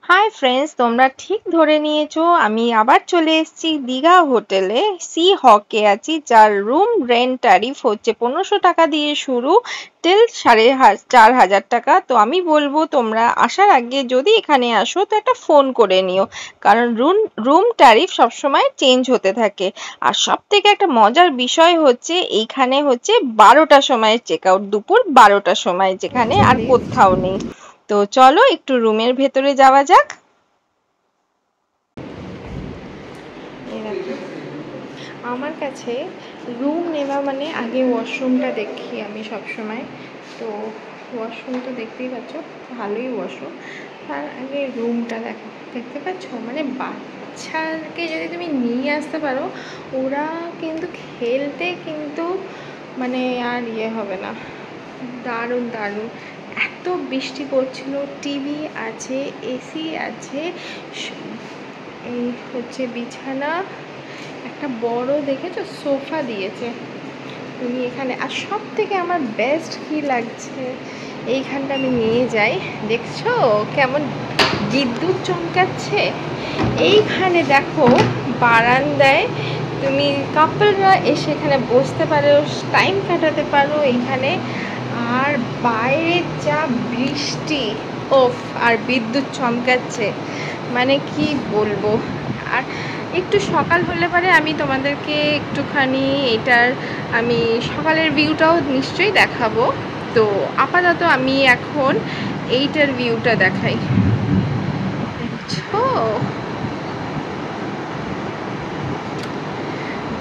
Hi friends, তোমরা ঠিক ধরে নিয়েছো, আমি আবার চলে এসেছি দীঘা হোটেলে। সি হকে আছি, যার রুম রেন্ট ট্যারিফ হচ্ছে 1500 টাকা দিয়ে শুরু টিল 4500 টাকা। তো আমি বলবো তোমরা আসার আগে যদি এখানে আসো তো একটা ফোন করে নিও, কারণ রুম ট্যারিফ সবসময় চেঞ্জ হতে থাকে। আর সব থেকে একটা মজার বিষয় হচ্ছে এইখানে হচ্ছে 12টার সময় চেক আউট, দুপুর 12টার সময়, যেখানে আর কোথাও নেই। তো চলো একটু রুমের ভেতরে যাওয়া যাক। আমার কাছে রুম নেওয়া মানে আগে ওয়াশরুমটা দেখি আমি সব সময়। তো ওয়াশরুম তো দেখতেই পাচ্ছ, ভালোই ওয়াশরুম। তার আগে রুমটা দেখতে পাচ্ছ, মানে বাচ্চাকে যদি তুমি নিয়ে আসতে পারো, ওরা কিন্তু খেলতে কিন্তু মানে আর হবে না। দারুণ দারুণ, এত বৃষ্টি পড়ছিল, টিভি আছে, এসি আছে, এই হচ্ছে বিছানা, একটা বড় দেখেছো সোফা দিয়েছে তুমি এখানে। আর সব থেকে আমার বেস্ট কি লাগছে, এইখানটা আমি নিয়ে যাই, দেখছো কেমন বিদ্যুৎ চমকাচ্ছে। এইখানে দেখো বারান্দায় তুমি কাপলরা এসে এখানে বসতে পারো, টাইম কাটাতে পারো এইখানে। আর বাইরে যা বৃষ্টি, ওফ, আর বিদ্যুৎ চমকাচ্ছে, মানে কি বলবো। আর একটু সকাল হলে পরে আমি তোমাদেরকে একটুখানি এটার আমি সকালের ভিউটাও নিশ্চয়ই দেখাবো। তো আপাতত আমি এখন এইটার ভিউটা দেখাই, দেখছো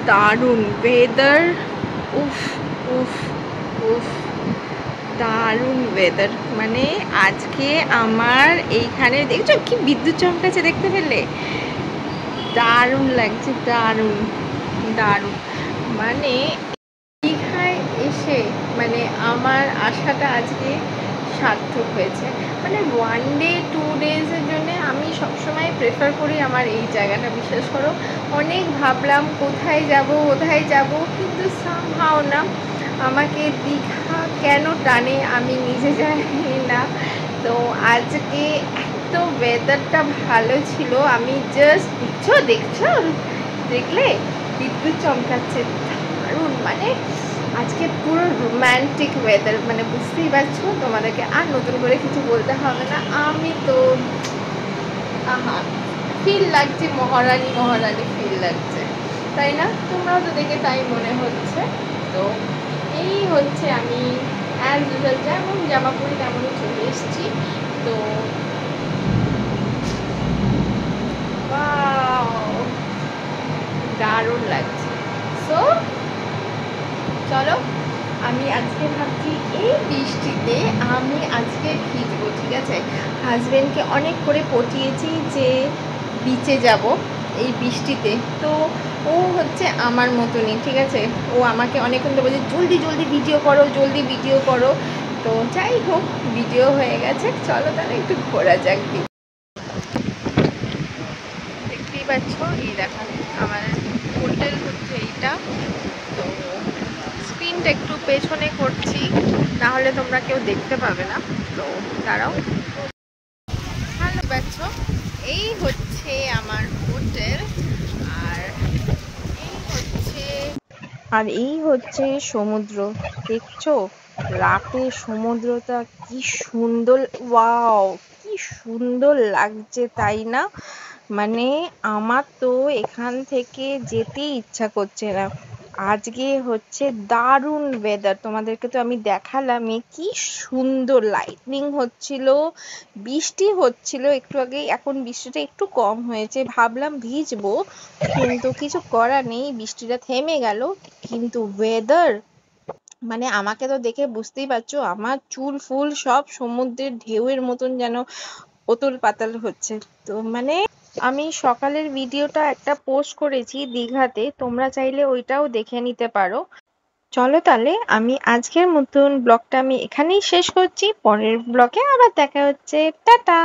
দারুণ ওয়েদার, উফ উফ উফ, দারুণ ওয়েদার। মানে আজকে আমার এইখানে দেখছো কি বিদ্যুৎ চমকাচ্ছে, দেখতে পেলে? দারুণ লাগছে, দারুণ দারুণ। মানে দীঘায় এসে মানে আমার আশাটা আজকে সার্থক হয়েছে। মানে 1 ডে 2 ডেজের জন্য আমি সবসময় প্রেফার করি আমার এই জায়গাটা। বিশ্বাস করো, অনেক ভাবলাম কোথায় যাব কোথায় যাব, কিন্তু সামহাও না আমাকে দীঘা কেন টানে আমি নিজে জানি না। তো আজকে এত ওয়েদারটা ভালো ছিল, আমি জাস্ট দেখছো দেখলে বিদ্যুৎ চমকাচ্ছে, দারুণ। মানে আজকে পুরো রোম্যান্টিক ওয়েদার, মানে বুঝতেই পারছো, তোমাদেরকে আর নতুন করে কিছু বলতে হবে না। আমি তো আহা, ফিল লাগছে, মহারানী মহারানী ফিল লাগছে, তাই না? তোমরাও তো দেখে তাই মনে হচ্ছে। তো এই হচ্ছে আমি অ্যাজ ইউজুয়াল যেমন জামা পরি তেমনই চলে এসেছি। তো দারুণ লাগছে। সো চলো, আমি আজকে ভাবছি এই বৃষ্টিতে আমি আজকে ভিজবো, ঠিক আছে? হাজব্যান্ডকে অনেক করে পটিয়েছি যে বিচে যাব এই বৃষ্টিতে। তো ও হচ্ছে আমার মতনই, ঠিক আছে? ও আমাকে অনেকক্ষণ তো বলছে জলদি জলদি ভিডিও করো, জলদি ভিডিও করো। তো যাই হোক, ভিডিও হয়ে গেছে, চলো তাহলে একটু ঘোরা যাক। দেখতেই পাচ্ছ, এই দেখা আমার হোটেল হচ্ছে এইটা। তো স্ক্রিনটা একটু পেছনে করছি, নাহলে তোমরা কেউ দেখতে পাবে না। তো দাঁড়াও, ভালো পাচ্ছ, এই হচ্ছে আমার হোটেল। আর এই হচ্ছে সমুদ্র, দেখছো রাতে সমুদ্রটা কি সুন্দর, ওয়াও কি সুন্দর লাগছে, তাই না? মানে আমার তো এখান থেকে যেতেই ইচ্ছা করছে না। আজকে হচ্ছে দারুণ ওয়েদার, তোমাদেরকে তো আমি দেখালামই কি সুন্দর লাইটনিং হচ্ছিল, বৃষ্টি হচ্ছিল একটু আগেই, এখন বৃষ্টিটা একটু কম হয়েছে, ভাবলাম ভিজবো, কিন্তু কিছু করার নেই, বৃষ্টিটা থেমে গেল। কিন্তু ওয়েদার, মানে আমাকে তো দেখে বুঝতেই পারছো আমার চুল ফুল সব সমুদ্রের ঢেউয়ের মতন যেন ওতল পাতাল হচ্ছে। তো মানে আমি সকালের ভিডিওটা একটা পোস্ট করেছি দীঘাতে, তোমরা চাইলে ওইটাও দেখে নিতে পারো। চলো তাহলে আমি আজকের মতন ব্লগটা আমি এখানেই শেষ করছি, পরের ব্লগে আবার দেখা হচ্ছে, টাটা।